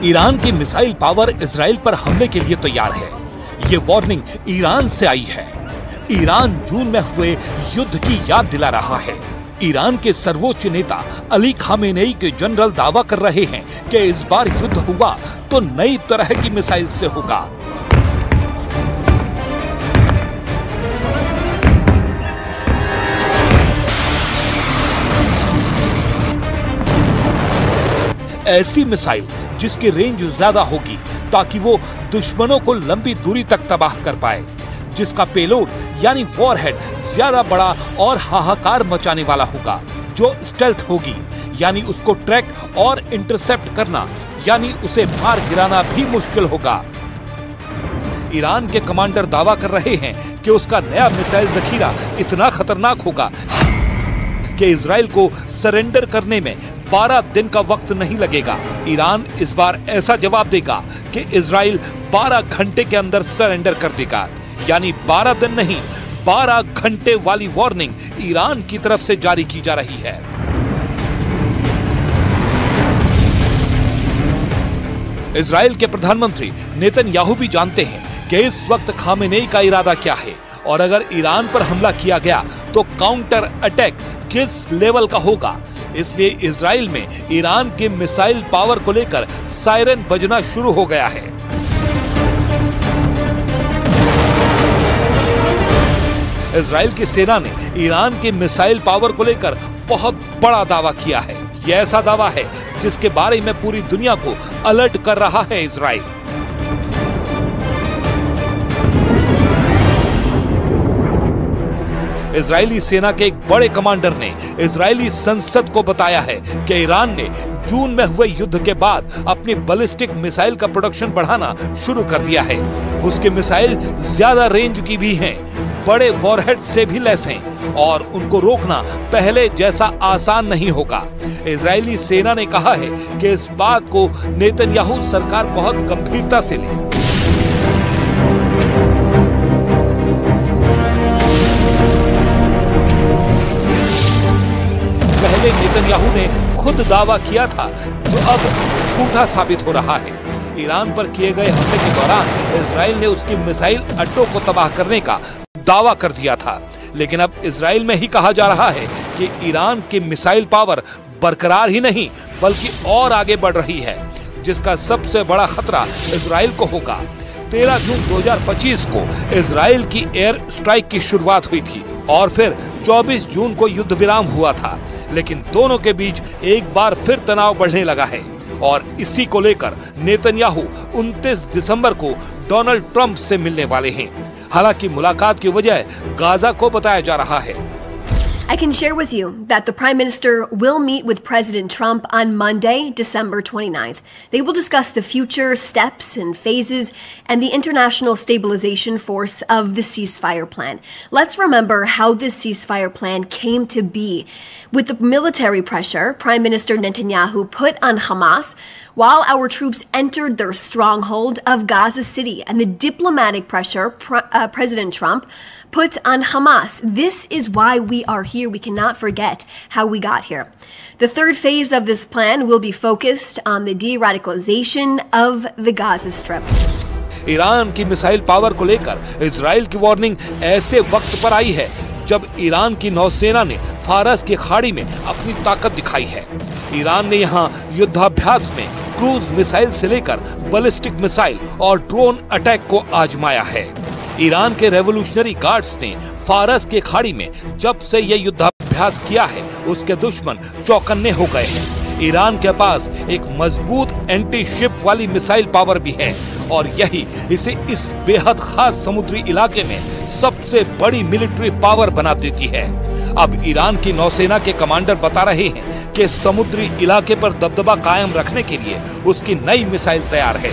Iran की missile power Israel पर हमले के लिए तैयार है। ये वार्निंग ईरान से आई है। ईरान जून में हुए युद्ध की याद दिला रहा है। ईरान के सर्वोच्च नेता अली खामेनेई के जनरल दावा कर रहे हैं कि इस बार युद्ध हुआ तो नई तरह की मिसाइल से होगा। ऐसी मिसाइल जिसकी रेंज ज्यादा होगी ताकि वो दुश्मनों को लंबी दूरी तक तबाह कर पाए, जिसका पेलोड यानी वॉरहेड ज्यादा बड़ा और हाहाकार मचाने वाला होगा, जो स्टेल्थ होगी यानी उसको ट्रैक और इंटरसेप्ट करना यानी उसे मार गिराना भी मुश्किल होगा। ईरान के कमांडर दावा कर रहे हैं कि उसका नया मिसाइल जखीरा इतना खतरनाक होगा कि इजराइल को सरेंडर करने में 12 दिन का वक्त नहीं लगेगा। ईरान इस बार ऐसा जवाब देगा कि इजराइल 12 घंटे के अंदर सरेंडर कर देगा, यानी 12 दिन नहीं 12 घंटे वाली वार्निंग ईरान की तरफ से जारी की जा रही है। इजराइल के प्रधानमंत्री नेतन्याहू भी जानते हैं कि इस वक्त खामेनेई का इरादा क्या है और अगर ईरान पर हमला किया गया तो काउंटर अटैक किस लेवल का होगा। इसलिए इजराइल में ईरान के मिसाइल पावर को लेकर सायरन बजना शुरू हो गया है। इजराइल की सेना ने ईरान के मिसाइल पावर को लेकर बहुत बड़ा दावा किया है। यह ऐसा दावा है जिसके बारे में पूरी दुनिया को अलर्ट कर रहा है इजराइल। इजरायली सेना के एक बड़े कमांडर ने इजरायली संसद को बताया है कि ईरान ने जून में हुए युद्ध के बाद अपनी बैलिस्टिक मिसाइल का प्रोडक्शन बढ़ाना शुरू कर दिया है। उसके मिसाइल ज्यादा रेंज की भी हैं, बड़े वॉरहेड से भी लैस हैं और उनको रोकना पहले जैसा आसान नहीं होगा। इजरायली सेना ने कहा है कि इस बात को नेतन्याहू सरकार बहुत गंभीरता से ले। पहले नेतन्याहू ने खुद दावा किया था जो अब झूठा साबित हो रहा है। ईरान पर किए गए हमले के दौरान इजराइल ने उसकी मिसाइल अड्डों को तबाह करने का दावा कर दिया था, लेकिन अब इजराइल में ही कहा जा रहा है कि ईरान की मिसाइल पावर बरकरार ही नहीं बल्कि और आगे बढ़ रही है, जिसका सबसे बड़ा खतरा इजराइल को होगा। 13 जून 2025 को इजराइल की एयर स्ट्राइक की शुरुआत हुई थी और फिर 24 जून को युद्ध विराम हुआ था, लेकिन दोनों के बीच एक बार फिर तनाव बढ़ने लगा है और इसी को लेकर नेतन्याहू 29 दिसंबर को डोनाल्ड ट्रंप से मिलने वाले हैं। हालांकि मुलाकात की वजह गाजा को बताया जा रहा है। I can share with you that the Prime Minister will meet with President Trump on Monday, December 29th. They will discuss the future steps and phases and the international stabilization force of the ceasefire plan. Let's remember how this ceasefire plan came to be. With the military pressure Prime Minister Netanyahu put on Hamas while our troops entered their stronghold of Gaza City and the diplomatic pressure President Trump put on Hamas. This is why we are here. We cannot forget how we got here. The third phase of this plan will be focused on the de-radicalization of the Gaza Strip. Iran की missile power को लेकर Israel की warning ऐसे वक्त पर आई है जब Iran की नौसेना ने फारस की खाड़ी में अपनी ताकत दिखाई है। ईरान ने यहां युद्धाभ्यास में क्रूज मिसाइल से लेकर बैलिस्टिक मिसाइल और ड्रोन अटैक को आजमाया है। ईरान के रेवोल्यूशनरी गार्ड्स ने फारस की खाड़ी में जब से ये युद्धाभ्यास किया है उसके दुश्मन चौकन्ने हो गए हैं। ईरान के पास एक मजबूत एंटी शिप वाली मिसाइल पावर भी है और यही इसे इस बेहद खास समुद्री इलाके में सबसे बड़ी मिलिट्री पावर बना देती है। अब ईरान की नौसेना के कमांडर बता रहे हैं कि समुद्री इलाके पर दबदबा कायम रखने के लिए उसकी नई मिसाइल तैयार है।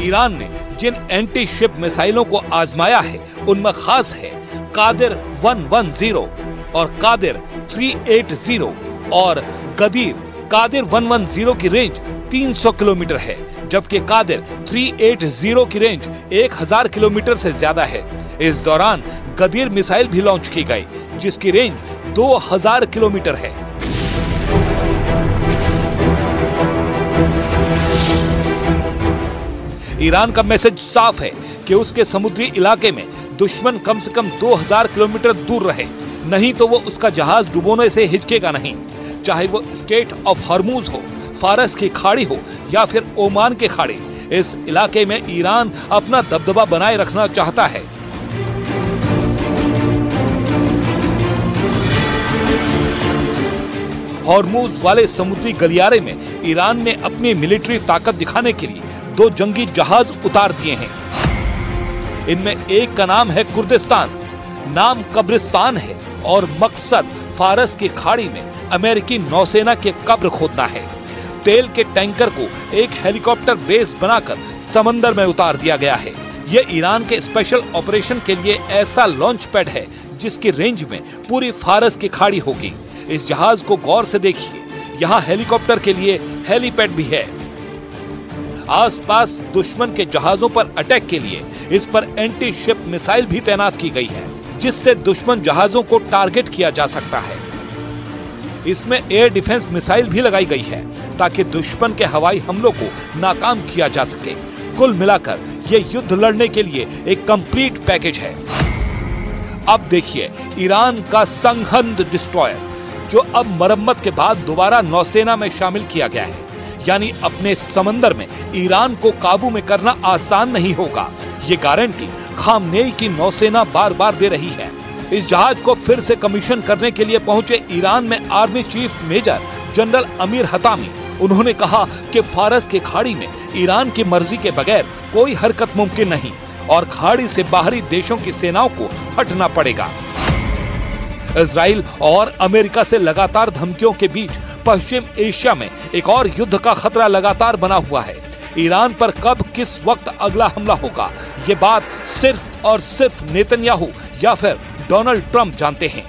ईरान ने जिन एंटी शिप मिसाइलों को आजमाया है उनमें खास है कादिर 110 और कादिर 380 और गदीर। कादिर 110 की रेंज 300 किलोमीटर है, जबकि कादिर 380 की रेंज 1000 किलोमीटर से ज्यादा है। इस दौरान गदीर मिसाइल भी लॉन्च की गई, जिसकी रेंज 2000 किलोमीटर है। ईरान का मैसेज साफ है कि उसके समुद्री इलाके में दुश्मन कम से कम 2000 किलोमीटर दूर रहे, नहीं तो वो उसका जहाज डुबोने से हिचकेगा नहीं। चाहे वो स्टेट ऑफ हॉर्मूज हो, फारस की खाड़ी हो या फिर ओमान के खाड़ी, इस इलाके में ईरान अपना दबदबा बनाए रखना चाहता है। हॉर्मूज वाले समुद्री गलियारे में ईरान ने अपनी मिलिट्री ताकत दिखाने के लिए 2 जंगी जहाज उतार दिए हैं। इनमें एक का नाम है कुर्दिस्तान, नाम कब्रिस्तान है और मकसद फारस की खाड़ी में अमेरिकी नौसेना के कब्र खोदना है। तेल के टैंकर को एक हेलीकॉप्टर बेस बनाकर समंदर में उतार दिया गया है। यह ईरान के स्पेशल ऑपरेशन के लिए ऐसा लॉन्च पैड है जिसकी रेंज में पूरी फारस की खाड़ी होगी। इस जहाज को गौर से देखिए, यहाँ हेलीकॉप्टर के लिए हेलीपैड भी है। आसपास दुश्मन के जहाजों पर अटैक के लिए इस पर एंटी शिप मिसाइल भी तैनात की गई है, जिससे दुश्मन जहाजों को टारगेट किया जा सकता है। इसमें एयर डिफेंस मिसाइल भी लगाई गई है ताकि दुश्मन के हवाई हमलों को नाकाम किया जा सके। कुल मिलाकर ये युद्ध लड़ने के लिए एक कंप्लीट पैकेज है। अब देखिए ईरान का संघंद डिस्ट्रॉयर, जो अब मरम्मत के बाद दोबारा नौसेना में शामिल किया गया है। यानी अपने समंदर में ईरान को काबू में करना आसान नहीं होगा, ये गारंटी खामनेई की नौसेना बार बार दे रही है। इस जहाज को फिर से कमीशन करने के लिए पहुंचे ईरान में army chief major general Amir Hatami. उन्होंने कहा कि फारस की खाड़ी में ईरान की मर्जी के बगैर कोई हरकत मुमकिन नहीं और खाड़ी से बाहरी देशों की सेनाओं को हटना पड़ेगा। इजराइल और अमेरिका से लगातार धमकियों के बीच पश्चिम एशिया में एक और युद्ध का खतरा लगातार बना हुआ है। ईरान पर कब किस वक्त अगला हमला होगा, ये बात सिर्फ और सिर्फ नेतन्याहू या फिर डोनाल्ड ट्रंप जानते हैं।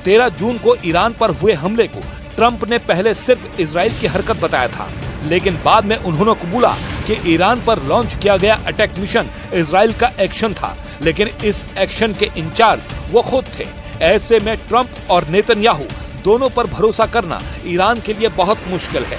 13 जून को ईरान पर हुए हमले को ट्रंप ने पहले सिर्फ इजराइल की हरकत बताया था, लेकिन बाद में उन्होंने कबूला कि ईरान पर लॉन्च किया गया अटैक मिशन इजराइल का एक्शन था, लेकिन इस एक्शन के इंचार्ज वो खुद थे। ऐसे में ट्रंप और नेतन्याहू दोनों पर भरोसा करना ईरान के लिए बहुत मुश्किल है।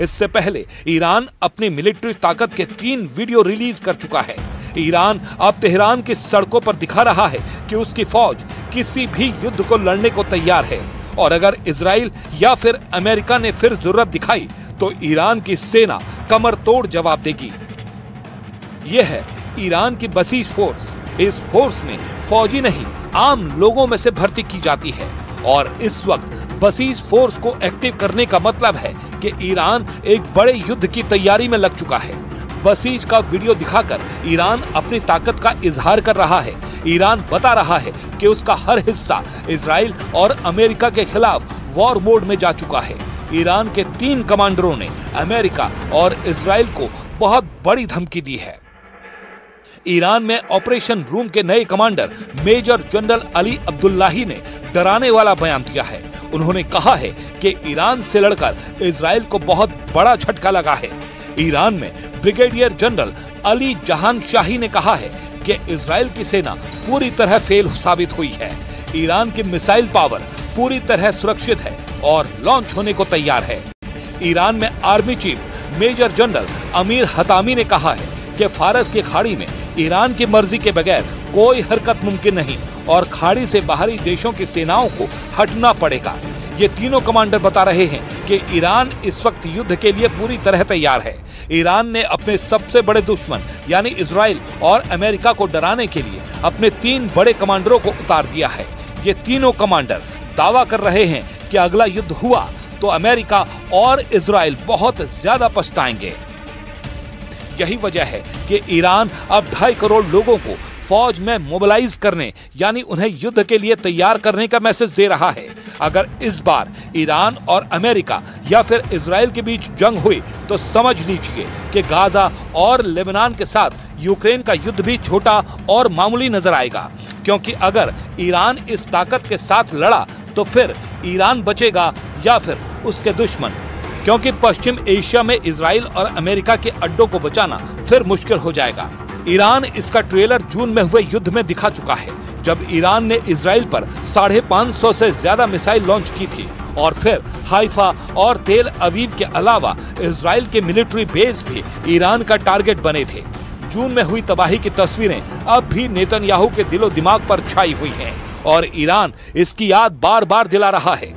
इससे पहले ईरान अपनी मिलिट्री ताकत के 3 वीडियो रिलीज कर चुका है। ईरान अब तेहरान की सड़कों पर दिखा रहा है कि उसकी फौज किसी भी युद्ध को लड़ने को तैयार है और अगर इजराइल या फिर अमेरिका ने फिर जरूरत दिखाई तो ईरान की सेना कमर तोड़ जवाब देगी। यह है ईरान की बसीज फोर्स। इस फोर्स में फौजी नहीं, आम लोगों में से भर्ती की जाती है और इस वक्त बसीज फोर्स को एक्टिव करने का मतलब है कि ईरान एक बड़े युद्ध की तैयारी में लग चुका है। बसीज का वीडियो दिखाकर ईरान अपनी ताकत का इजहार कर रहा है। ईरान बता रहा है कि उसका हर हिस्सा इजराइल और अमेरिका के खिलाफ वॉर मोड में जा चुका है। ईरान के 3 कमांडरों ने अमेरिका और इजराइल को बहुत बड़ी धमकी दी है। ईरान में ऑपरेशन रूम के नए commander major general Ali Abdullahi ने डराने वाला बयान दिया है। उन्होंने कहा है कि ईरान से लड़कर इजराइल को बहुत बड़ा झटका लगा है। ईरान में ब्रिगेडियर जनरल अली जहान शाही ने कहा है कि इजराइल की सेना पूरी तरह फेल साबित हुई है। ईरान की मिसाइल पावर पूरी तरह सुरक्षित है और लॉन्च होने को तैयार है। ईरान में army chief major general Amir Hatami ने कहा है कि फारस की खाड़ी में ईरान की मर्जी के बगैर कोई हरकत मुमकिन नहीं और खाड़ी से बाहरी देशों की सेनाओं को हटना पड़ेगा। ये तीनों कमांडर बता रहे हैं कि ईरान इस वक्त युद्ध के लिए पूरी तरह तैयार है। ईरान ने अपने सबसे बड़े दुश्मन यानी इजराइल और अमेरिका को डराने के लिए अपने 3 बड़े कमांडरों को उतार दिया है। ये तीनों कमांडर दावा कर रहे हैं कि अगला युद्ध हुआ तो अमेरिका और इजराइल बहुत ज्यादा पछताएंगे। यही वजह है कि ईरान अब 2.5 करोड़ लोगों को फौज में मोबिलाइज करने यानी उन्हें युद्ध के लिए तैयार करने का मैसेज दे रहा है। अगर इस बार ईरान और अमेरिका या फिर इजराइल के बीच जंग हुई तो समझ लीजिए कि गाजा और लेबनान के साथ यूक्रेन का युद्ध भी छोटा और मामूली नजर आएगा, क्योंकि अगर ईरान इस ताकत के साथ लड़ा तो फिर ईरान बचेगा या फिर उसके दुश्मन, क्योंकि पश्चिम एशिया में इजराइल और अमेरिका के अड्डों को बचाना फिर मुश्किल हो जाएगा। ईरान इसका ट्रेलर जून में हुए युद्ध में दिखा चुका है, जब ईरान ने इजराइल पर 550 से ज्यादा मिसाइल लॉन्च की थी और फिर हाइफा और तेल अवीव के अलावा इजराइल के मिलिट्री बेस भी ईरान का टारगेट बने थे। जून में हुई तबाही की तस्वीरें अब भी नेतन्याहू के दिलो दिमाग पर छाई हुई हैं और ईरान इसकी याद बार बार दिला रहा है।